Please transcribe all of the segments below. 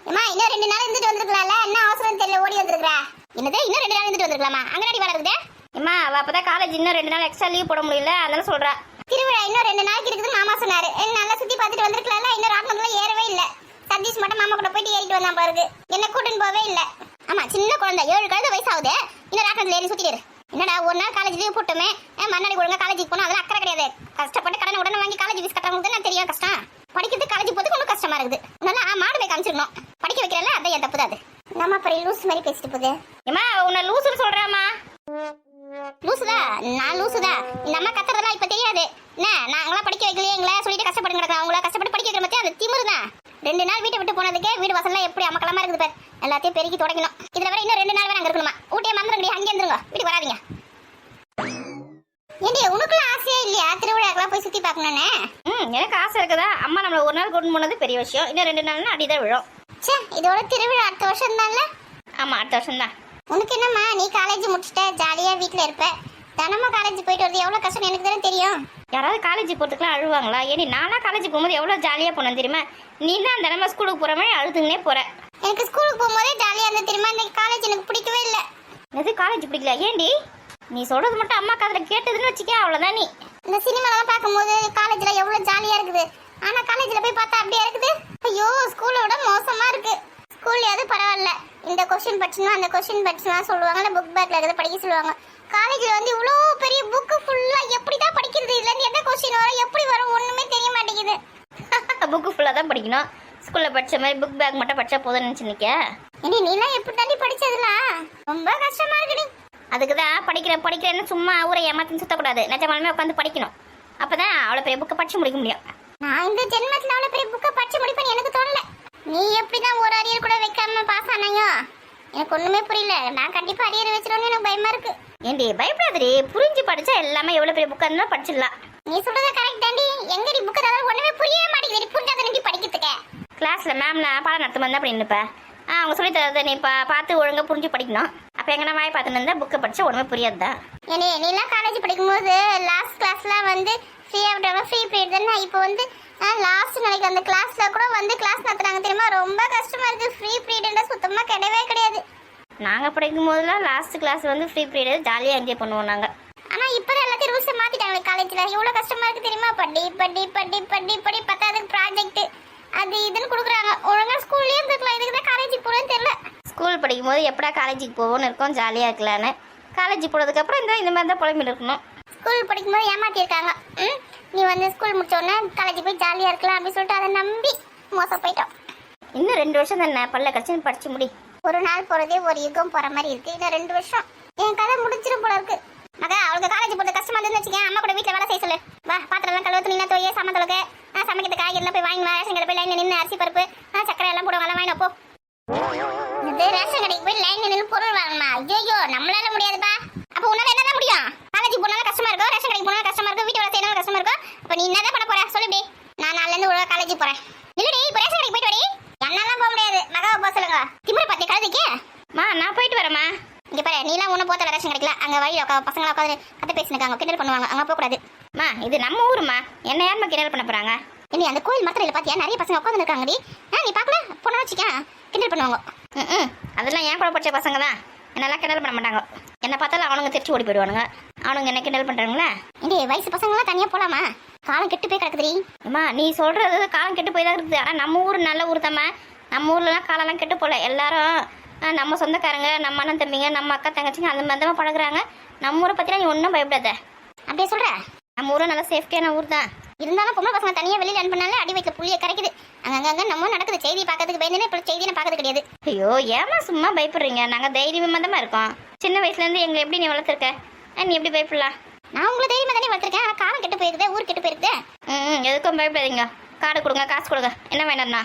அம்மா இன்னும் 2 நாள் இருந்துட்டு வந்திருக்கலாம்ல, என்ன அவசரம் தெரியல ஓடி வந்திருக்கா. என்னது இன்னும் 2 நாள் இருந்துட்டு வந்திருக்கலாமா? அங்கடாடி வர இருக்குது. அம்மா அவ அப்பதான் காலேஜ் இன்னும் 2 நாள் எக்ஸ்ட்ரா லீவ் போட முடியல, அதனால சொல்றா. திருவிழா இன்னும் 2 நாளைக்கு இருக்குது மாமா சொன்னாரு. நல்லா சுத்தி பார்த்துட்டு வந்திருக்கலாம்ல, இன்னும் ராட்னத்துல ஏறவே இல்ல. சதீஷ் மட்டும் மாமா கூட போயிட்டு ஏறிட்டு வந்தான் பாருங்க, என்ன கூட்டின்னு போவே இல்ல. ஆமா சின்ன குழந்தை 7 கழுத வயசாகுது, இன்னும் ராட்னத்துல ஏறி சுத்திட்டு. என்னடா ஒரு நாள் காலேஜ் லீவ் போட்டுமே, மறுநாள் ஒழுங்கா காலேஜுக்கு போனா அதெல்லாம் அக்கறை கிடையாது. கஷ்டப்பட்டு கடனை உடனே வாங்கி காலேஜ் ஃபீஸ் கட்டுறவங்களுக்கு நான் தெரியும் கஷ்டம். படிக்கிறது காலேஜ் போறதுக்கு ஒன்றும் கஷ்டமா இருக்குது. நல்லா மாடு போய் காமிச்சிருக்கணும், படிக்க வைக்கிறல அதான் என் தப்பு தான். அது நம்ம பெரிய லூஸ் மாதிரி பேசிட்டு போகுது. ஏமா உன்னை லூசுன்னு சொல்றாமா? லூசுதா? நான் லூசுதா? இந்த அம்மா கத்துறதெல்லாம் இப்ப தெரியாது. என்ன நாங்களாம் படிக்க வைக்கலையே, எங்களை சொல்லிட்டு கஷ்டப்பட்டு கிடக்கா. அவங்கள கஷ்டப்பட்டு படிக்க வைக்கிற பத்தி அது திமிரு தான். 2 நாள் வீட்டை விட்டு போனதுக்கே வீடு வாசல்ல எப்படி அமக்கலமா இருக்குது பாரு. எல்லாத்தையும் பெருக்கி தொடங்கணும். இதுல வர இன்னும் 2 நாள் வரை அங்க இருக்கணுமா? ஊட்டிய மந்திரங்கடி அங்கே இருந்துருங்க, வீட்டுக்கு வராதீங்க. ஏண்டி உனக்குள்ள ஆசையே இல்லையா திருவிழாக்கெல்லாம் போய் சுத்தி பார்க்கணும்னு? எனக்கு ஆசை இருக்குதா. அம்மா நம்மள ஒரு நாள் கொண்டு போனது பெரிய விஷயம், இன்னும் 2 நாள்னா அடிதான் விழும். சே இதோட திருவிழா அடுத்த வருஷம் தான்ல? ஆமா அடுத்த வருஷம் தான். உனக்கு என்னம்மா, நீ காலேஜ் முடிச்சுட்ட ஜாலியா வீட்டுல இருப்ப. தினமும் காலேஜ் போயிட்டு வரது எவ்வளவு கஷ்டம் எனக்கு தானே தெரியும். யாராவது காலேஜ் போறதுக்குலாம் அழுவாங்களா? ஏடி நானா காலேஜ் போகும்போது எவ்வளவு ஜாலியா போனேன் தெரியுமா? நீ தான் தினமும் ஸ்கூலுக்கு போற மாதிரி அழுதுங்கன்னே போற. எனக்கு ஸ்கூலுக்கு போகும்போதே ஜாலியா இருந்தது தெரியுமா, இந்த காலேஜ் எனக்கு பிடிக்கவே இல்லை. எது காலேஜ் பிடிக்கல? ஏண்டி நீ சொல்றது மட்டும் அம்மா காதுல கேட்டதுன்னு வச்சுக்க அவ்வளவுதான். நீ இந்த சினிமாலாம் பார்க்கும்போது காலேஜ்ல எவ்வளவு ஜாலியா இருக்குது, ஆனா காலேஜ்ல போய் பார்த்தா அப்படியே இருக்குது. ஐயோ ஸ்கூலை விட மோசமா இருக்கு. ஸ்கூல்லையாவது பரவாயில்ல, இந்த கொஸ்டின் படிச்சுனா அந்த கொஸ்டின் படிச்சுனா சொல்லுவாங்க, புக் பேக்ல இருக்கிறத படிக்க சொல்லுவாங்க. காலேஜ்ல வந்து இவ்வளோ பெரிய புக்கு ஃபுல்லா எப்படிதான் படிக்கிறது? இதுல இருந்து எந்த கொஸ்டின் வரும் எப்படி வரும் ஒண்ணுமே தெரிய மாட்டேங்குது. புக்கு ஃபுல்லா தான் படிக்கணும். ஸ்கூல்ல படிச்ச மாதிரி புக் பேக் மட்டும் படிச்சா போதும்னு நினைச்சு நிக்க. இனி நீலாம் எப்படி தாண்டி படிச்சதுலாம் ரொம்ப கஷ்டமா இருக்குடி. அதுக்குதான் படிக்கிறேன்னு சும்மா ஊரை ஏமாத்தின்னு சுத்தக்கூடாது, நிஜமாலுமே உட்காந்து படிக்கணும். அப்பதான் அவ்வளோ பெரிய புக்கை படிச்சு முடிக்க முடியும். நான் இந்த ஜென்மத்துல அவ்வளோ பெரிய புக்கை படிச்சு முடிப்பேன்னு எனக்கு தோணல. நீ எப்படிதான் ஒரு அரியர் கூட வைக்காம பாஸ் ஆனாங்க எனக்கு ஒண்ணுமே புரியல. நான் கண்டிப்பா அரியர் வச்சிருவேன்னு எனக்கு பயமா இருக்கு. ஏண்டி பயப்படாதடி, புரிஞ்சு படிச்சா எல்லாமே எவ்வளவு பெரிய புக்கா இருந்தாலும் படிச்சிடலாம். நீ சொல்றது கரெக்ட் தாண்டி. எங்கடி புக்கு தவிர ஒண்ணுமே புரியவே மாட்டேங்குது, புரிஞ்சாத நீ படிக்கிறதுக்கு. கிளாஸ்ல மேம்ல பாடம் நடத்த மாதிரி அப்படி நினைப்ப. அவங்க சொல்லி தரதை நீ பார்த்து ஒழுங்கா புரிஞ்சு படிக்கணும். அப்ப எங்கன்னா வாய் பார்த்துன்னு இருந்தா புக்கை படிச்சா ஒண்ணுமே புரியாதுதான். ஏனே நீலாம் காலேஜ் படிக்கும்போது லாஸ்ட் கிளாஸ்லாம் வந்து ஃப்ரீயா விட்டாங்க, ஃப்ரீ பீரியட் தானே. இப்போ வந்து லாஸ்ட் நாளைக்கு அந்த கிளாஸ்ல கூட வந்து கிளாஸ் நடத்துறாங்க தெரியுமா, ரொம்ப கஷ்டமா இருக்கு. ஃப்ரீ பீரியட்னா சுத்தமா கிடையவே கிடையாது. நாங்க படிக்கும் போதெல்லாம் லாஸ்ட் கிளாஸ் வந்து ஃப்ரீ பீரியட் ஜாலியா என்ஜாய் பண்ணுவோம் நாங்க. ஆனா இப்பதான் எல்லாத்தையும் ரூல்ஸ் மாத்திட்டாங்க காலேஜ்ல. எவ்வளவு கஷ்டமா இருக்கு தெரியுமா, படி படி படி படி படி பத்தாவதுக்கு ப்ராஜெக்ட் அது இதுன்னு கொடுக்குறாங்க. ஒழுங்கா ஸ்கூல்லயே இருந்துக்கலாம், இதுக்கு தான் காலேஜுக்கு போறேன்னு தெரியல. ஸ்கூல் படிக்கும் போது எப்படா காலேஜுக்கு போவோன்னு இருக்கும், ஜாலியா இருக்கலான்னு. காலேஜ் போனதுக்கு அப்புறம் இந்த மாதிரி தான் புலம்பில் இருக்கணும். ஸ்கூல் படிக்கும்போது ஏமாத்திருக்காங்க. நீ வந்து ஸ்கூல் முடிச்ச உடனே காலேஜ் போய் ஜாலியா இருக்கலாம் அப்படின்னு சொல்லிட்டு அதை நம்பி மோசம் போயிட்டோம். இன்னும் 2 வருஷம் தானே, பல்ல கடிச்சு படிச்சு முடி. ஒரு நாள் போறதே ஒரு யுகம் போற மாதிரி இருக்கு. இன்னும் 2 வருஷம் என் கதை முடிச்சிடும் போல இருக்கு. மகா அவளுக்கு காலேஜ் போறது கஷ்டமா இருந்துன்னு வச்சுக்கேன், அம்மா கூட வீட்டுல வேலை செய்ய சொல்லு. வா பாத்திரம் எல்லாம் கழுவு, துணினா தோய, சாமான் தொழுக, சமைக்கிறது காய்கறி எல்லாம் போய் வாங்கி வா. ரேஷன் கடை போய் லைன்ல நின்று அரிசி பருப்பு சக்கரை எல்லாம் போடுவாங்க, வாங்கினா போ. இது ரேஷன் கடைக்கு போய் லைன்ல நின்று பொருள் வாங்கணுமா? ஐயோ நம்மளால முடியாதுப்பா. அப்ப உன்னால என்னதான் முடியும்? காலேஜ் போனாலும் கஷ்டமா இருக்கும், ரேஷன் கடைக்கு போனாலும் கஷ்டமா இருக்கும், வீட்டு வேலை செய்யணும் கஷ்டமா இருக்கும். அப்ப நீ என்னதான் பண்ண போற சொல்லுடி. நான் நாளைல இருந்து ஒழுங்கா காலேஜ் போறேன். இல்லடி இப்ப ரேஷன் கடைக்கு போயிட்டு வடி. என்னெல்லாம் போக முடியாது, மகாவை போக சொல்லுங்க. திமிர பாத்தி கழுதிக்கு. நான் போயிட்டு வரேம்மா. இங்க பாரு நீலாம் ஒன்னும் போத்தல ரேஷன் கிடைக்கல. அங்க வழியில பசங்களை உட்காந்து கதை பேசினுக்காங்க, கிண்டல் பண்ணுவாங்க, அங்க போக கூடாது. இது நம்ம ஊருமா, என்ன யாருமா கிண்டல் பண்ண போறாங்க? இனி அந்த கோயில் மரத்துல பாத்தியா நிறைய பசங்க உட்காந்து இருக்காங்கடி. நீ பாக்கல பொண்ணு வச்சுக்க கிண்டல் பண்ணுவாங்க. அதெல்லாம் என் கூட படிச்ச பசங்க தான், என்னெல்லாம் கிண்டல் பண்ண மாட்டாங்க. என்ன பார்த்தாலும் அவனுங்க தெரிச்சு ஓடி போயிடுவானுங்க. அவனுங்க என்ன கிண்டல் பண்றாங்களா? இனி வயசு பசங்க எல்லாம் தனியா போலாமா? காலம் கெட்டு போய் கிடக்குதுடி. அம்மா நீ சொல்றது காலம் கெட்டு போய் தான் இருக்குது. ஆனா நம்ம ஊர் நல்ல ஊர் தாம்மா. நம்ம ஊர்லலாம் காலம்லாம் கெட்டு போல. எல்லாரும் நம்ம சொந்தக்காரங்க, நம்ம அண்ணன் தம்பிங்க, நம்ம அக்கா தங்கச்சிங்க அந்த மாதிரி தான் பழகுறாங்க. நம்ம ஊரை பத்திலாம் நீ ஒன்றும் பயப்படாத. அப்படியே சொல்ற? நம்ம ஊரும் நல்லா சேஃப்டியான ஊர் தான். இருந்தாலும் பொம்பளை பசங்க தனியா வெளியில அனுப்பினாலே அடி வயிற்றுல புள்ளிய கரைக்குது. அங்கங்க நம்ம நடக்குது செய்தி பார்க்கறதுக்கு பயந்துன்னு இப்ப செய்தியை பார்க்கறது கிடையாது. ஐயோ ஏமா சும்மா பயப்படுறீங்க? நாங்க தைரியமா தான் இருக்கோம். சின்ன வயசுல இருந்து எங்களை எப்படி நீ வளர்த்துருக்க, நீ எப்படி பயப்படலாம்? நான் உங்களை தைரியமா தானே வளர்த்துருக்கேன். ஆனா காலம் கெட்டு போயிருக்குது, ஊர் கெட்டு போயிருக்குது. எதுக்கும் பயப்படாதீங்க. கார்டு கொடுங்க, காசு கொடுங்க. என்ன வேணும்னா?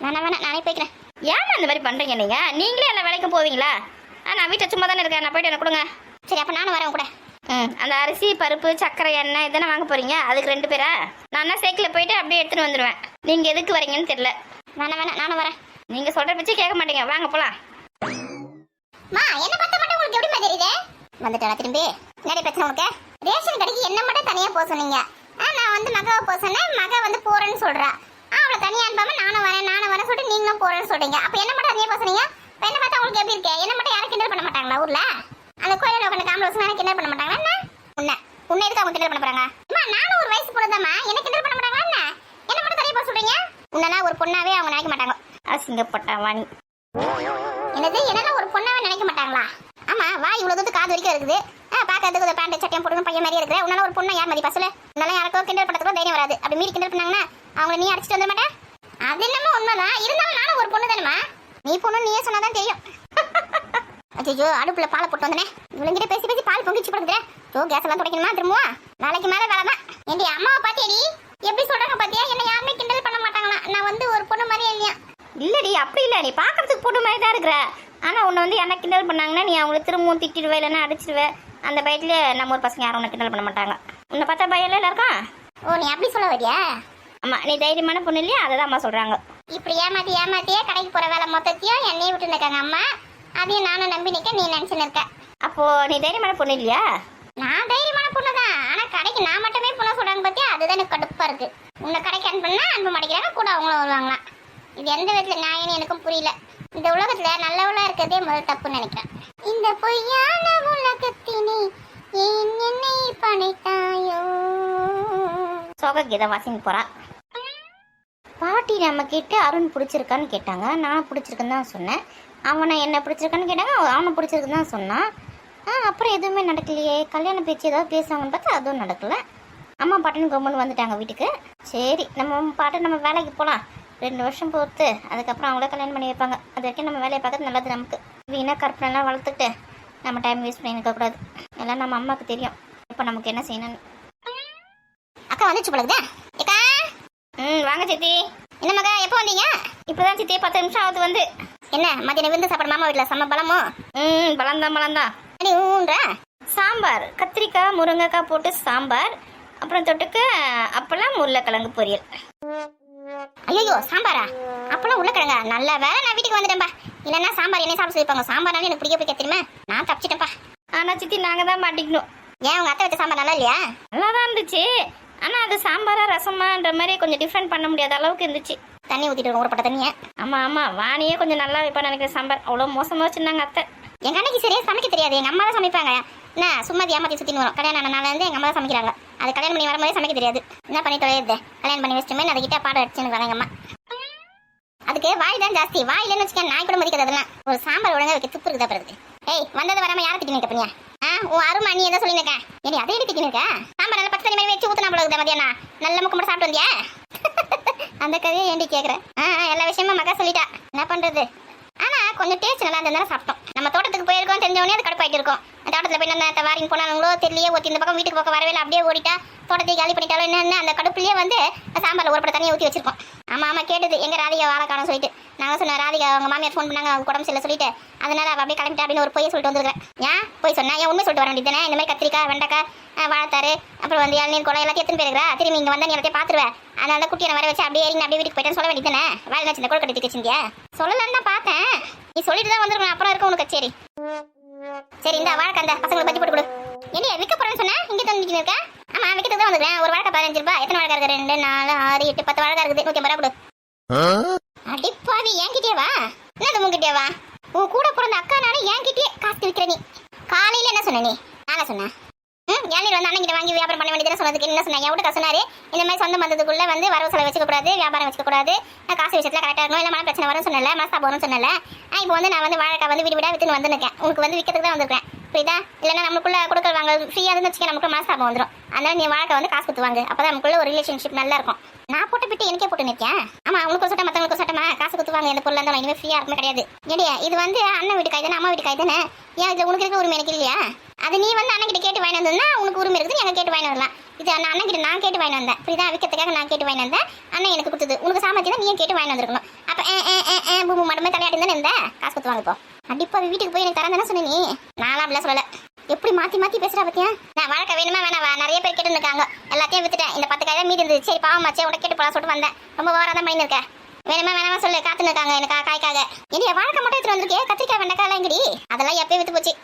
வேணாம் நானே போய்க்கிறேன். ஏமா இந்த மாதிரி பண்றீங்க நீங்க? நீங்களே என்ன வேலைக்கு போவீங்களா? நான் வீட்டை சும்மா தானே இருக்கேன், நான் போயிட்டு என்ன கொடுங்க. சரி அப்ப நானும் வரேன் கூட. அந்த அரிசி பருப்பு சக்கரை எண்ணெய் இதெல்லாம் வாங்க போறீங்க, அதுக்கு 2 பேரா? நான் சைக்கிளில் போயிட்டு அப்படியே எடுத்துட்டு வந்துடுவேன். நீங்க எதுக்கு வரீங்கன்னு தெரியல. வேணாம் நானும் வரேன். நீங்க சொல்ற பற்றி கேட்க மாட்டீங்க, வாங்க போலாம். என்ன பார்த்தா மட்டும் உங்களுக்கு எப்படி தெரியுது? வந்துட்டா திரும்பி நிறைய பிரச்சனை உனக்கு. ரேஷன் கடைக்கு என்ன மட்டும் தனியா போக சொன்னீங்க. நான் வந்து மகாவை போக சொன்னேன், மகா வந்து போறேன்னு சொல்றா. அவளை அவளை தனியா அனுப்பாம நானும் வரேன் சொல்லிட்டு நீங்களும் போறேன்னு சொல்றீங்க. அப்ப என்ன மட்டும் அதே பேசுறீங்க? என்ன பார்த்தா உங்களுக்கு எப்படி இருக்கு? என்ன மட்டும் யாரும் கிண்டல் பண்ண மாட்டாங்களா ஊர்ல? அந்த கோயில உட்காந்து காம்பல வச்சு கிண்டல் பண்ண மாட்டாங்களா என்ன? உன்னை எதுக்கு அவங்க கிண்டல் பண்ண போறாங்க? அம்மா நானும் ஒரு வயசு பொண்ணுதாம்மா, என்ன கிண்டல் பண்ண மாட்டாங்களா என்ன? என்ன மட்டும் தனியா போக சொல்றீங்க? உன்னெல்லாம் ஒரு பொண்ணாவே அவங்க நினைக்க மாட்டாங்க. அசிங்கப்பட்ட வாணி. என்னது என்னெல்லாம் ஒரு பொண்ணாவே நினைக்க மாட்டாங்களா? ஆமா வாய் இவ்வளவு தூரத்து காது வரைக்கும் இருக்குது. பாக்கிறதுக்கு ஒரு பேண்ட் சட்டையும் போட்டு பையன் மாதிரி இருக்கிற உன்னால ஒரு பொண்ணை யார் மதிப்பா சொல்லு? உன்னால யாருக்கோ கிண்டல் பண்றதுக்கு தைரியம் வராது. அப்படி மீறி கிண்டல் பண்ணாங்கன்னா அவங்களை நீ அடிச்சுட்டு வந்துட மாட்டேன். அது என்னமோ உண்மைதான், இருந்தாலும் நானும் ஒரு பொண்ணு தானேமா. நீ பொண்ணு நீயே சொன்னாதான் தெரியும். ஐயோ அடுப்புல பாலை போட்டு வந்தனே, இவங்கிட்ட பேசி பேசி பால் பொங்கிச்சு போடுறேன். கேஸ் எல்லாம் துடைக்கணுமா திரும்புவா? நாளைக்கு மேல வேலை தான். என் அம்மாவை பாத்தியடி எப்படி சொல்றாங்க பாத்தியா? என்ன யாருமே கிண்டல் பண்ண மாட்டாங்களா? நான் வந்து ஒரு பொண்ணு மாதிரி இல்லையா? இல்லடி அப்படி இல்லை, நீ பார்க்கறதுக்கு பொண்ணு மாதிரி தான் இருக்கிற. ஆனால் உன்னை வந்து என்ன கிண்டல் பண்ணாங்கன்னா நீ அவங்கள திரும்பவும் திட்டிடுவே இல்லைன்னா அடிச்சிடுவே. அந்த பயத்துல நம்ம ஒரு பசங்க யாரும் உன்னை கிண்டல் பண்ண மாட்டாங்க. உன்னை பார்த்தா பயம் இல்லை இருக்கா? ஓ நீ அப்படி சொல்ல வரியா? ஆமா நீ தைரியமான பொண்ணு இல்லையா, அதுதான் அம்மா சொல்றாங்க. இப்படி ஏமாத்தியே கடைக்கு போற வேலை மொத்தத்தையும் என்னையே விட்டு இருக்காங்க அம்மா. அதையும் நானும் நம்பி நிக்க நீ நினைச்சுன்னு இருக்க. அப்போ நீ தைரியமான பொண்ணு இல்லையா? நான் தைரியமான பொண்ணுதான், ஆனா கடைக்கு நான் மட்டுமே பொண்ணு சொல்றாங்க பத்தியா, அதுதான் எனக்கு கடுப்பா இருக்கு. உன்னை கடைக்கு அனுப்புனா அனுப்ப மாட்டேங்கிறாங்க, கூட அவங்களும் வருவாங்களாம். இது எந்த விதத்துல நியாயம்னு எனக்கும் புரியல. இந்த உலகத்துல நல்லவளா இருக்கிறதே முதல் தப்புன்னு நினைக்கிறேன். இந்த பொய்யான உலகத்தினே ஏன் என்னை படைத்தாயோ. சோக கீதம் வாசிங்க போறா. பாட்டி நம்ம கேட்டு அருண் பிடிச்சிருக்கான்னு கேட்டாங்க. நான் பிடிச்சிருக்குன்னு தான் சொன்னேன். அவனை என்ன பிடிச்சிருக்கான்னு கேட்டாங்க, அவனை பிடிச்சிருக்குன்னு தான் சொன்னான். அப்புறம் எதுவுமே நடக்கலையே. கல்யாண பேச்சு ஏதாவது பேசுவாங்கன்னு பார்த்தா அதுவும் நடக்கல. அம்மா பாட்டுன்னு கவர்மெண்ட் வந்துட்டாங்க வீட்டுக்கு. சரி நம்ம பாட்டு நம்ம வேலைக்கு போகலாம். 2 வருஷம் பொறுத்து அதுக்கப்புறம் அவங்களே கல்யாணம் பண்ணி வைப்பாங்க. அது வரைக்கும் நம்ம வேலையை பார்க்கறது நல்லது. நமக்கு வீணாக கற்பனைலாம் வளர்த்துக்கிட்டு நம்ம டைம் வேஸ்ட் பண்ணி இருக்கக்கூடாது. எல்லாம் நம்ம அம்மாவுக்கு தெரியும் இப்போ நமக்கு என்ன செய்யணும்னு. அக்கா வந்துச்சு போலக்குதா? ஏக்கா வாங்க சித்தி. என்ன மகா எப்போ வந்தீங்க? இப்போதான் சித்தி 10 நிமிஷம் ஆகுது வந்து. என்ன மதியம் விருந்து சாப்பாடு மாமா வீட்டில் செம்ம பலமோ? பலம்தான். நீ ஊன்ற சாம்பார் கத்திரிக்காய் முருங்கைக்காய் போட்டு சாம்பார், அப்புறம் தொட்டுக்க அப்பெல்லாம் உருளைக்கிழங்கு பொரியல். ஐயோ சாம்பாரா? அப்பெல்லாம் உருளைக்கிழங்கா? நல்ல வேலை நான் வீட்டுக்கு வந்துட்டேன்பா. இல்லைன்னா சாம்பார் என்ன சாப்பிட சொல்லிப்பாங்க. சாம்பார்னாலும் எனக்கு பிடிக்க தெரியுமா? நான் தப்பிச்சிட்டேன்ப்பா. ஆனால் சித்தி நாங்கள் தான் மாட்டிக்கணும். ஏன் உங்க அத்தை வச்ச சாம்பார் நல்லா இல்லையா? நல்லா தான் இருந்துச்சு. ஆனால் அது சாம்பாரா ரசமான்ற மாதிரி கொஞ்சம் டிஃப்ரெண்ட் பண்ண முடியாத அளவுக்கு இருந்துச்சு. தண்ணி ஊற்றிட்டு ஊறப்பட்ட தண்ணியை. ஆமாம் வாணியே கொஞ்சம் நல்லா வைப்பான்னு நினைக்கிறேன். சாம்பார் அவ்வளோ மோசமாக வச்சுருந்தாங்க அத்தை. எங்கள் அன்னைக்கு சரியா சமைக்க தெரியாது. எங்கள் அம்மா தான் சமைப்பாங்க. என்ன சும்மா ஏமாத்தி சுற்றின்னு வரும். கல்யாணம் ஆனால வந்து எங்கள் அம்மா தான் சமைக்கிறாங்க. அது கல்யாணம் பண்ணி வரும்போதே சமைக்க தெரியாது. என்ன பண்ணி தொலையுது? கல்யாணம் பண்ணி வச்சுமே அதுக்கிட்ட பாடம் அடிச்சுன்னு வராங்க அம்மா. அதுக்கு வாய் தான் ஜாஸ்தி. வாயிலன்னு வச்சுக்க நாய் கூட மதிக்கிறது அதெல்லாம். ஒரு சாம்பார் ஒழுங்கா வைக்க துப்பு இருக்குதா பிறகு. ஏய் வந்தது வராமல் யாரை திட்டி நிற்க பண்ணியா? உன் அருமை நீ எதை சொல்லி நிற்க? ஏடி அதே திட்டி நிற்க? சாம்பார் நல்லா 10 தண்ணி மாதிரி வச்சு ஊற்றினா போல இருக்குதா மதியானா? நல்ல முக்கு மட்டும் சாப்பிட்டு வந்தியா? அந்த கதையை ஏண்டி கேட்குறேன்? எல்லா விஷயமும் மகா சொல்லிட்டா. என்ன பண்ணுறது? ஆனால் கொஞ்சம் டேஸ்ட் நல்லா இருந்தாலும் சாப்பிட்டோம். நம்ம தோட்டத்துக்கு போயிருக்கோம் தெரிஞ்சவொடனே அது கடுப்பாயிட்டு இருக்கும். தோட்டத்தில் போய் அந்த வாரிங் போனாங்களோ தெரியலையே ஒருத்தி இந்த பக்கம் வீட்டுக்கு பக்கம் வரவே அப்படியே ஓடிட்டா. தோட்டத்தை காலி பண்ணிட்டாலும் என்னென்ன அந்த கடுப்புலேயே வந்து சாம்பாரில் ஒரு பட தண்ணியை ஊற்றி வச்சிருக்கோம். ஆமாம் கேட்டது எங்கள் ராதிகா வாழை காணும் சொல்லிட்டு. நாங்கள் சொன்ன ராதிகா அவங்க மாமியார் ஃபோன் பண்ணாங்க அவங்க உடம்பு சரியில்லை சொல்லிட்டு. அதனால அவள் அப்படியே கிளம்பிட்டா அப்படின்னு ஒரு பொய்யை சொல்லிட்டு வந்துருக்கேன். ஏன் போய் சொன்னா? ஏன் உண்மை சொல்லிட்டு வர வேண்டியது தானே? இந்த மாதிரி கத்திரிக்காய் வெண்டைக்காய் வாழைத்தாரு அப்புறம் வந்து இளநீர் குளம் எல்லாத்தையும் எத்தனை பேருக்கிறா? திரும்பி இங்கே வந்தால் நீ எல்லாத்தையும் பார்த்துருவேன். அதனால குட்டியை வர வச்சு அப்படியே அப்படியே வீட்டுக்கு போயிட்டேன்னு சொல்ல வேண்டியது தானே? வேலை வச்சு இந்த கொழுக்கட்டை வச்சிருந்தியா? சொல்லலன்னு தான் பார்த்தேன். நீ சொல்லிட்டு தான் வந்துருக்கணும். அப்புறம் இருக்கும் உனக்கு கச்சேரி. சரி இந்த வாழைக்கா அந்த பசங்களை பற்றி போட்டு கொடு. என்ன விற்க போறேன்னு சொன்னா இங்கே தந்துட்டு இருக்க? ஆமா விற்கிறதுக்கு தான் வந்துருக்கேன். ஒரு வாழைக்கா 15 ரூபாய். எத்தனை வாழைக்கா இருக்கு? 2 4 6 8 10 வாழைக்கா இருக்குது. 150 ரூபா கொடு. அடிப்பாவி என்கிட்டயே வா. என்னது உங்ககிட்டயே வா? உன் கூட பிறந்த அக்கா நானும் என்கிட்டயே காசு விற்கிற நீ. காலையில என்ன சொன்ன நீ? நானே சொன்னேன். ஏழநீர் வந்து அண்ணன் வாங்கி வியாபாரம் பண்ண வேண்டியது சொன்னதுக்கு என்ன சொன்னேன்? என் வீட்டுக்கு சொன்னாரு இந்த மாதிரி சொந்த பந்தத்துக்குள்ள வந்து வரவு செலவு வச்சுக்க கூடாது, வியாபாரம் வச்சுக்க கூடாது, காசு விஷயத்துல கரெக்டாக இருக்கணும், இல்லை மன பிரச்சனை வரும் சொன்னல, மனசாபம் வரும்னு சொன்னல. இப்போ வந்து நான் வந்து வாழைக்கா வந்து வீடு வீடா வித்துன்னு வந்துருக்கேன். உங்களுக்கு வந்து விற்கிறதுக்கு தான் வந்திருக்கேன். புரியுதா? இல்லைன்னா நம்மளுக்குள்ள கொடுக்க வாங்க ஃப்ரீயாக இருந்து வச்சுக்க நமக்கு மனசாபம் வந்துடும். அதனால நீ வாழைக்கா வந்து காசு கொடுத்துவாங்க. அப்பதான் நமக்குள்ள ஒரு ரிலேஷன்ஷிப் நல்லா இருக்கும். நான் போட்டு விட்டு எனக்கே போட்டு நிற்கேன். ஆமா உங்களுக்கு சட்டம் மற்றவங்களுக்கு சட்டமா காசு கொடுத்துவாங்க. எந்த பொருளாக இருந்தாலும் இனிமேல் ஃப்ரீயாக இருக்குமே கிடையாது. ஏடியா இது வந்து அண்ணன் வீட்டு காய் தானே, அம்மா வீட்டு காய் தானே. ஏன் இதில் உனக்கு இருக்க உரிமை எனக்கு இல்லையா? அது நீ வந்து அண்ணன் கிட்ட கேட்டு வாங்கி வந்ததுன்னா உனக்கு உரிமை இருக்குது. எங்க கேட்டு வாங்கி வரலாம். இது அண்ணன் கிட்ட நான் கேட்டு வாங்கி வந்தேன். புரியுதா? விற்கிறதுக்காக நான் கேட்டு வாங்கி வந்தேன். அண்ணன் எனக்கு கொடுத்தது. உனக்கு சாமர்த்தியம் நீ கேட்டு வாங்கி வந்திருக்கணும். அப்ப பூமி மட்டுமே தலையாடி தானே இருந்த காசு கொடுத்துவாங்க. இப்போ கண்டிப்பா வீட்டுக்கு போய் எனக்கு தரேன் தானே சொன்ன நீ. நானும் அப்படிலாம் சொல்லலை. எப்படி மாற்றி மாற்றி பேசுகிறா பத்தியா? நான் வாழைக்கா வேணுமா வேணாவா? நிறைய பேர் கேட்டு இருக்காங்க. எல்லாத்தையும் வித்துட்டேன். இந்த 10 காய் தான் மீதி இருந்துச்சு. சரி பாவமாச்சே உனக்கு கேட்டு போலாம் சொல்லிட்டு வந்தேன். ரொம்ப ஓவராக தான் பண்ணி இருக்கேன். வேணுமா வேணாமா சொல்லு. காத்துன்னு இருக்காங்க எனக்கு காய்க்காக. இனி வாழைக்கா மட்டும் எடுத்துட்டு வந்திருக்கே. கத்திரிக்காய் வெண்டைக்காய் எல்லாம் எங்கடி? அதெல்லாம் எப்பயும் வித்து போச்சு.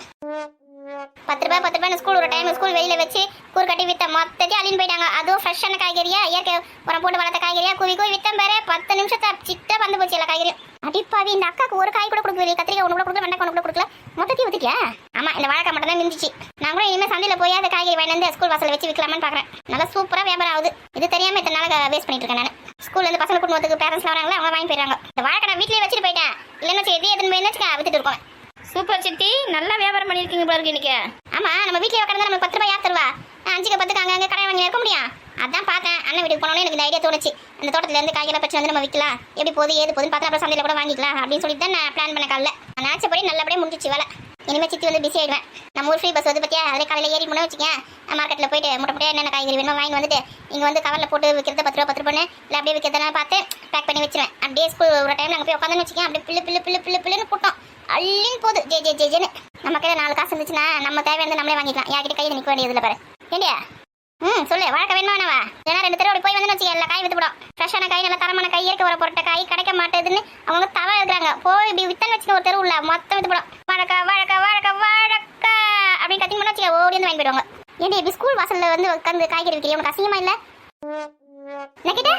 10 ரூபாய் ஸ்கூல் ஒரு டைம் ஸ்கூல் வெளியில வச்சு கூறு கட்டி வித்த மொத்தத்தையும் அள்ளின்னு போயிட்டாங்க. அதுவும் ஃப்ரெஷ்ஷான காய்கறியா, இயற்கை உரம் போட்டு வளர்த்த காய்கறியா, குவி வித்தம் பேரு 10 நிமிஷத்தை சிட்டா வந்து போச்சு எல்லா காய்கறியும். அடிப்பாவி, இந்த அக்காக்கு ஒரு காய் கூட கொடுக்கல, கத்திரிக்காய் ஒன்று கூட கொடுக்கல, வெண்டைக்காய் ஒன்று கூட கொடுக்கல, மொத்தத்தையும் ஊத்திட்டியா? ஆமா, இந்த வாழைக்காய் மட்டும் தான் இருந்துச்சு. நான் கூட இனிமேல் சந்தையில போய் அந்த காய்கறி வாங்கி வந்து ஸ்கூல் வாசல்ல வச்சு விற்கலாமான்னு பாக்குறேன். நல்லா சூப்பரா வியாபாரம் ஆகுது. இது தெரியாம இத்தனை நாள் வேஸ்ட் பண்ணிட்டு இருக்கேன் நான். ஸ்கூல்ல இருந்து பசங்க குடும்பத்துக்கு பேரண்ட்ஸ் வராங்களா, அவங்க வாங்கி போயிடுறாங்க. இந்த வாழைக்காய் நான் வீட்லயே வச்சுட்டு போயிட்டேன். இல்லைன்னு வச்சு எது எதுன்னு வச்சுக்கா வித்துட்டு இருக்கோம். சூப்பர் சித்தி, நல்லா வியாபாரம் பண்ணியிருக்கீங்க போல இருக்கு இன்னைக்கு. ஆமா, நம்ம வீட்லயே உட்காந்து நமக்கு 10 ரூபாய் யார் தருவா? 5க்கு 10க்கு அங்கே கடை வாங்கி இருக்க முடியும். அதான் பார்த்தேன், அண்ணன் வீட்டுக்கு போனோன்னே எனக்கு இந்த ஐடியா தோணுச்சு. அந்த தோட்டத்துல இருந்து காய்கறி பறிச்சு வந்து நம்ம விற்கலாம், எப்படி போகுது ஏது போகுதுன்னு பார்த்தா அப்புறம் சந்தையில கூட வாங்கிக்கலாம் அப்படின்னு சொல்லிட்டு தான் நான் பிளான் பண்ண காலைல. நான் ஆச்சப்படி நல்லபடியாக முடிஞ்சிச்சு வேலை. இனிமேல் சித்தி வந்து பிஸி ஆயிடுவேன். நம்ம ஊர் ஃப்ரீ பஸ் வந்து பத்தியா, அதில் காலையில் ஏறி முன்னே வச்சுக்கேன். மார்க்கெட்டில் போயிட்டு முட்டையாக என்னென்ன காய்கறி வேணும் வாங்கி வந்துட்டு இங்கே வந்து கவரில் போட்டு விற்கிறது 10 ரூபா இல்லை அப்படியே விற்கிறதெல்லாம் பார்த்து பேக் பண்ணி வச்சிருவேன். அப்படியே ஸ்கூல் ஒரு டைம் நாங்கள் போய் உட்காந்து வச்சுக்கேன். அப்படியே பில்லு கூட்டம் அள்ளின்னு போகுது ஜேன்னு. நம்ம கையில் 4 காசு இருந்துச்சுன்னா நம்ம தேவையானது நம்மளே வாங்கிக்கலாம். யார்கிட்ட கையில் நிற்க வேண்டியதில்லை பாரு. ஏண்டியா சொல்லு, வாழைக்காய் வேணுமா வேணாவா? ஏன்னா 2 தடவை போய் வந்து வச்சுக்க எல்லா காய் வித்து போடும். ஃப்ரெஷ்ஷான காய், நல்ல தரமான காய், இயற்கை வர பொருட்ட காய் கிடைக்க மாட்டேதுன்னு அவங்க தவா இருக்கிறாங்க. போய் இப்படி வித்தன்னு வச்சுக்க ஒரு தெரு உள்ள மொத்தம் வித்து போடும். வாழைக்காய் அப்படின்னு கத்திங்க பண்ண வச்சுக்க ஓடி வந்து வாங்கி போயிடுவாங்க. ஏண்டி இப்படி ஸ்கூல் வாசல்ல வந்து உட்காந்து காய்கறி விற்கிறீங்க, உனக்கு அசிங்கமா இல்லை? என்ன கேட்ட?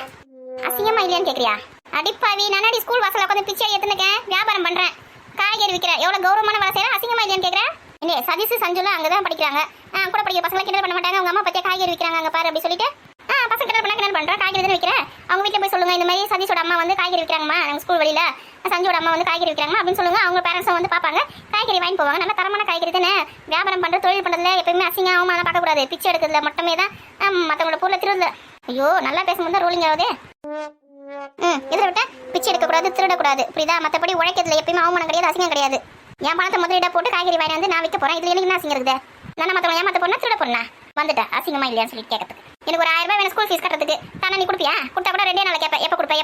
அசிங்கமா இல்லையான்னு கேட்குறியா? அடிப்பாவி, நானாடி ஸ்கூல் வாசல்ல உட்காந்து பிச்சை எடுத்துருக்கேன், வியாபாரம் பண்றேன், காய்கறி விற்கிறேன், எவ்வளவு கௌரவமான வேலை செய்யறேன், அசிங்கமா இல்லையான்னு கேட்குறேன். என்ன சதீஷ் சஞ்சுலாம் அங்கதான் படிக்கிறாங்க. கூட படிக்கிற பசங்களை கிண்டல் பண்ண மாட்டாங்க. அவங்க அம்மா பத்தியா காய்கறி விற்கிறாங்க அங்க பாரு அப்படி சொல்லிட்டு பசங்க கிண்டல் பண்றேன். காய்கறி தானே விற்கிறேன். அவங்க வீட்டில் போய் சொல்லுங்க, இந்த மாதிரி சதீஷோட அம்மா வந்து காய்கறி விற்கிறாங்கம்மா, நம்ம ஸ்கூல் வழியில சஞ்சோட அம்மா வந்து காய்கறி விற்கிறாங்க அப்படின்னு சொல்லுங்க. அவங்க பேரண்ட்ஸும் வந்து பார்ப்பாங்க, காய்கறி வாங்கி போவாங்க. நல்ல தரமான காய்கறி தானே. வியாபாரம் பண்ற தொழில் பண்றதுல எப்பயுமே அசிங்கம் அவமானம் பார்க்கக்கூடாது. பிச்சை எடுக்கிறதுல மட்டுமே தான் மற்றவங்களோட பொருளை திருடுல. ஐயோ, நல்லா பேசும்போது தான் ரோலிங் ஆகுது. இதில் விட்டா பிச்சை எடுக்கக்கூடாது, திருடக்கூடாது, புரியுதா? மற்றபடி உழைக்கிறதுல எப்பயுமே அவமானம் கிடையாது, அசிங்கம் கிடையாது. என் பணத்தை முதலீடா போட்டு காய்கறி வாங்கி வந்து நான் விற்க போறேன். இதுல எனக்கு என்ன அசிங்கம் இருக்குது? நான் மற்றவங்க ஏமாத்த போனா திருட போனா வந்துட்டேன், அசிங்கமா இல்லையான்னு சொல்லி கேட்கறதுக்கு. எனக்கு ஒரு 1000 ரூபாய் வேணும் ஸ்கூல் ஃபீஸ் கட்டுறதுக்கு. தானே நீ கொடுப்பியா? கொடுத்தா கூட 2 நாள் கேட்பேன், எப்போ கொடுப்பேன்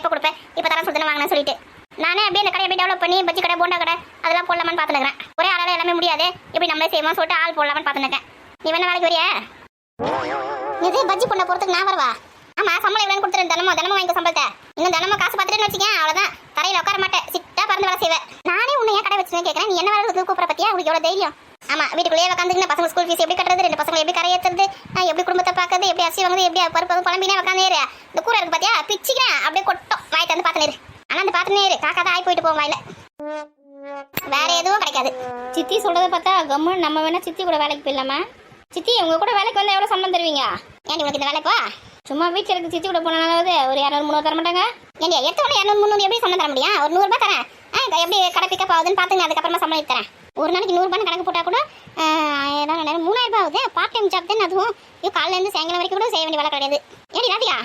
இப்போ தரம் சொல்லி வாங்கினேன் சொல்லிட்டு. நானே அப்படியே இந்த கடையை டெவலப் பண்ணி பஜ்ஜி கடை, போண்டா கடை அதெல்லாம் போடலாமான்னு பார்த்துக்கிறேன். ஒரே ஆளால எல்லாமே முடியாது, எப்படி நம்மளே செய்வோம் சொல்லிட்டு ஆள் போடலாமான்னு பார்த்துருக்கேன். நீ வேணா வேலைக்கு வரியா? இது பஜ்ஜி போண்டா போறதுக்கு நான் வரவா? ஆமா, சம்பளம் எவ்வளவு கொடுத்துரு, தினமும் வாங்கி சம்பளத்தை. இன்னும் தினமும் காசு பார்த்துட்டு வச்சுக்கேன், அவ்வளவுதான். தரையில உட்கார மாட்டேன், சிட்டா பறந்து வேலை செய்வேன். நானே உன்னை ஏன் கடை வச்சுன்னு கேட்கறேன். நீ என்ன வேலை கூப்பிட பத்தியா? உங்களுக்கு எவ்வளவு தைரியம்? ஆமா, வீட்டுக்குள்ளேயே உட்காந்துக்கிட்டு பசங்க ஸ்கூல் ஃபீஸ் எப்படி கட்டுறது, 2 பசங்களை எப்படி கரையேற்றுறது, எப்படி குடும்பத்தை பார்க்கறது, எப்படி அரிசி வாங்குறது, எப்படி பருப்பு குழம்பினே உட்காந்து இந்த கூரை இருக்கு பாத்தியா, பிச்சுக்கிறேன் அப்படியே கொட்டும். வாய் தந்து பார்த்துனேரு. ஆனா அந்த பார்த்துனேரு காக்காதான் ஆகி போயிட்டு போவோம் வாயில, வேற எதுவும் கிடைக்காது. சித்தி சொல்றதை பார்த்தா கம்முன்னு நம்ம வேணா சித்தி கூட வேலைக்கு போயிடலாமா? சித்தி, உங்க கூட வேலைக்கு வந்தா எவ்வளவு சம்பளம் தருவீங்க? ஏன்டி உனக்கு இந்த வேலைப்பா? சும்மா வீட்டில் இருக்க சித்தி கூட போனாலாவது ஒரு 200-300 தர மாட்டாங்க? ஏன்டி எடுத்தவொடனே 200-300 எப்படி சம்பளம் தர முடியும்? ஒரு 100 ரூபாய் தரேன். எப்படி கடை பிக்கப் ஆகுதுன்னு பார்த்துங்க, அதுக்கப்புறமா சம்பளம் தரேன். ஒரு நாளைக்கு 100 ரூபாய் கணக்கு போட்டா கூட 3000 ரூபாய் ஆகுது. பார்ட் டைம் ஜாப் தான் அதுவும். காலையில இருந்து சாயங்காலம் வரைக்கும் கூட செய்ய வேண்டிய வேலை கிடையாது. ஏடி ராதிகா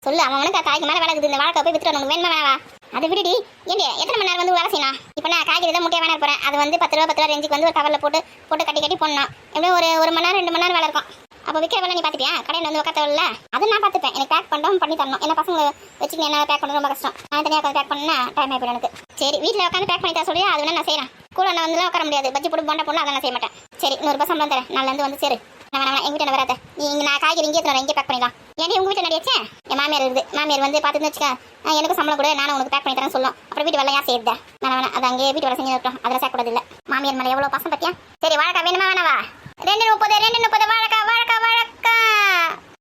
சொல்லு, அவனுக்கு தாய்க்கு மேலே வேலை இருக்குது. இந்த வாழைக்காய் போய் வித்துட்டு உனக்கு வேணுமா வேணாவா? அதை விடுடி. ஏண்டி எத்தனை மணி நேரம் வந்து வேலை செய்யணும்? இப்போ நான் காய்கறி தான் முட்டையாக வேணா போகிறேன். அது வந்து 10 ரூபா ரேஞ்சுக்கு வந்து ஒரு கவரில் போட்டு கட்டி போடணும். எப்படியும் ஒரு 1 மணி நேரம் 2 மணி நேரம் வேலை இருக்கும். அப்போ விற்கிற வேலை நீ பார்த்துப்பியா? கடையில் வந்து உட்காரல அது நான் பார்த்துப்பேன். எனக்கு பேக் பண்ணி தரணும். என்ன பசங்களை வச்சுக்க என்ன பேக் பண்ண ரொம்ப கஷ்டம். நான் தனியாக பேக் பண்ணா டைம் ஆகிடும் எனக்கு. சரி, வீட்டில் உட்காந்து பேக் பண்ணி தர சொல்லி அது வேணா நான் செய்கிறேன். கூட நான் வந்து உட்கார முடியாது. பஜ்ஜி போட்டு போண்டா போடணும், அதை நான் செய்ய மாட்டேன். சரி, 100 ரூபாய் சம்பளம் தரேன். நாளிலேருந்து வந்து சரி. நான் வேணாம், எங்கள் வீட்டில் வராத. நீ நான் காய்கறி இங்கே தரேன், இங்கே பேக் பண்ணிடலாம். ஏன்னா உங்கள் வீட்டில் நடிச்சே என் மாமியார் இருக்குது. மாமியார் வந்து பார்த்துன்னு வச்சுக்க, எனக்கு சம்பளம் கூட நானும் உனக்கு பேக் பண்ணி தரேன் சொல்லும். அப்புறம் வீட்டு வேலை யார் செய்யுது? நான் வேணாம், அது அங்கேயே வீட்டு வேலை செஞ்சு இருக்கட்டும். அதில் சேர்க்கூடாது இல்லை. மாமியார் மேலே எவ்வளோ பசங்க பத்தியா? சரி, வாழைக்காய் வேணுமா வேணாவா? 2.30 வாழைக்காய்.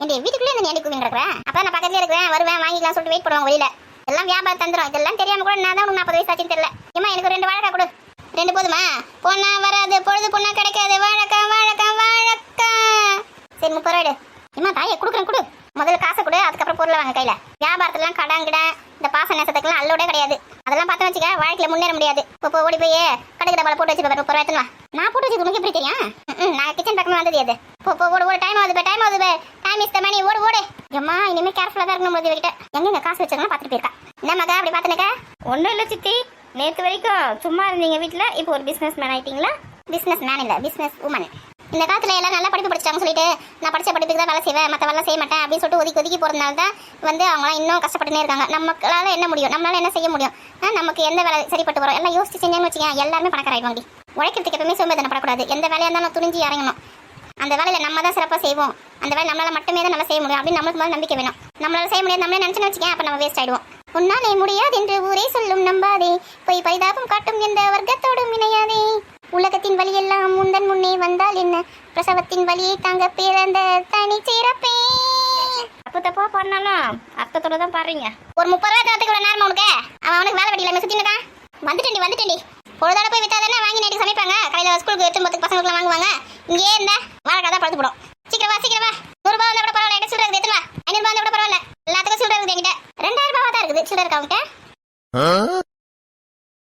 ஏண்டி வீட்டுக்குள்ளே இந்த ஏண்டி கூவிங்க இருக்கிறேன்? அப்போ நான் பக்கத்துலேயே இருக்கிறேன், வருவேன் வாங்கிக்கலாம் சொல்லிட்டு வெயிட் பண்ணுவாங்க வெளியில. எல்லாம் வியாபாரம் தந்துடும். இதெல்லாம் தெரியாம கூட நான் தான் 40 வயசு ஆச்சுன்னு தெரியல. ஏமா எனக்கு 2 வாழைக்காய் கொடு. 2 போதுமா? பொண்ணா வராது, பொழுது பொண்ணா கிடைக்காது. வாழைக்காய். சரி, 30 ரூபாய். ஏமா தாயை கொடுக்குறேன், கொடு. முதல்ல காசை கொடு, அதுக்கப்புறம் பொருளை வாங்க கையில. வியாபாரத்துலாம் கடாங்கிட இந்த பாச நேசத்துக்குலாம் அல்லோட கிடையாது. அதெல்லாம் பார்த்து வச்சுக்க, வாழ்க்கையில முன்னேற முடியாது. இப்போ ஓடி போய் கடைக்கிற பால போட்டு வச்சு 30 ரூபாய் எடுத்துன்னு வா. நான் போட்டு வச்சு உனக்கு எப்படி தெரியும்? நான் கிச்சன் பக்கமே வந்தது அது. ஓடு டைம் ஆகுது. டைம் இஸ் த மணி. ஓடு. அம்மா, இனிமே கேர்ஃபுல்லா தான் இருக்கணும். போது கிட்ட எங்க காசு வச்சிருக்கா பார்த்துட்டு போயிருக்கா. என்ன மகா அப்படி பார்த்துனக்கா? ஒன்றும் இல்லை சித்தி, நேற்று வரைக்கும் சும்மா இருந்தீங்க வீட்டில், இப்போ ஒரு பிஸ்னஸ் மேன் ஆயிட்டீங்களா? பிஸ்னஸ் மேன் இல்லை, பிஸ்னஸ் உமன். இந்த காலத்துல எல்லாம் நல்லா படிப்பு படிச்சாங்கன்னு சொல்லிட்டு நான் படிச்ச படிப்புக்கு தான் வேலை செய்வேன், மற்ற வேலை செய்ய மாட்டேன் அப்படின்னு சொல்லிட்டு ஒதுக்கி போறதுனால தான் வந்து அவங்களாம் இன்னும் கஷ்டப்பட்டுனே இருக்காங்க. நம்மளால என்ன முடியும்? நம்மளால என்ன செய்ய முடியும்? நமக்கு எந்த வேலை சரிப்பட்டு வரும்? எல்லாம் யோசிச்சு செஞ்சேன்னு வச்சுக்கேன், எல்லாருமே பணக்காராயிடுவாங்க. உழைக்கிறதுக்கு எப்பவுமே சோம்பேறித்தனப்படக்கூடாது. எந்த வேலையா இருந்தாலும் துணிஞ்சு இறங்கணும். அந்த வேலையில நம்ம தான் சிறப்பாக செய்வோம். அந்த வேலை நம்மளால மட்டுமே தான் நல்லா செய்ய முடியும் அப்படின்னு நம்மளுக்கு முதல்ல நம்பிக்கை வேணும். நம்மளால செய்ய முடியாது நம்மளே நினைச்சுன்னு வச்சுக்கேன், அப்போ நம்ம வேஸ்ட் ஆயிடுவோம். உன்னாலே முடியாது என்று ஊரே சொல்லும் நம்பாதே, போய் பரிதாபம் காட்டும் எந்த வர்க்கத்தோடும் இணையாதே. உலகத்தின் வழியெல்லாம் முந்தன் முன்னே வந்தால் என்ன, பிரசவத்தின் வழியை தாங்க பிறந்த தனி சிறப்பே. தப்பு தப்பா பண்ணாலும் அர்த்தத்தோட தான் பாருங்க. ஒரு 30 ரூபா தரத்துக்கு கூட நேரமா உனக்கு? அவனுக்கு வேலை வெட்டியில சுத்தினக்கா. வந்துட்டேன்டி பொழுதோட போய் வித்தா தானே வாங்கி நைட்டு சமைப்பாங்க. காலையில் ஸ்கூலுக்கு எடுத்து போகிறதுக்கு பசங்களுக்கு வாங்குவாங்க. இங்கே இருந்தா வாழைக்காய் தான் பழுத்து போடும். சீக்கிரம் வா 100 ரூபா வந்தா கூட பரவாயில்ல, என்கிட்ட சில்லறை இருக்குது, எடுத்து வா. 500 ரூபா வந்தா கூட பரவாயில்ல, எல்லாத்துக்கும் சில்லறை இருக்குது என்கிட்ட. 2000 ரூபாவா தான் இருக்குது சில்லறை இருக்கா உங்ககிட்ட?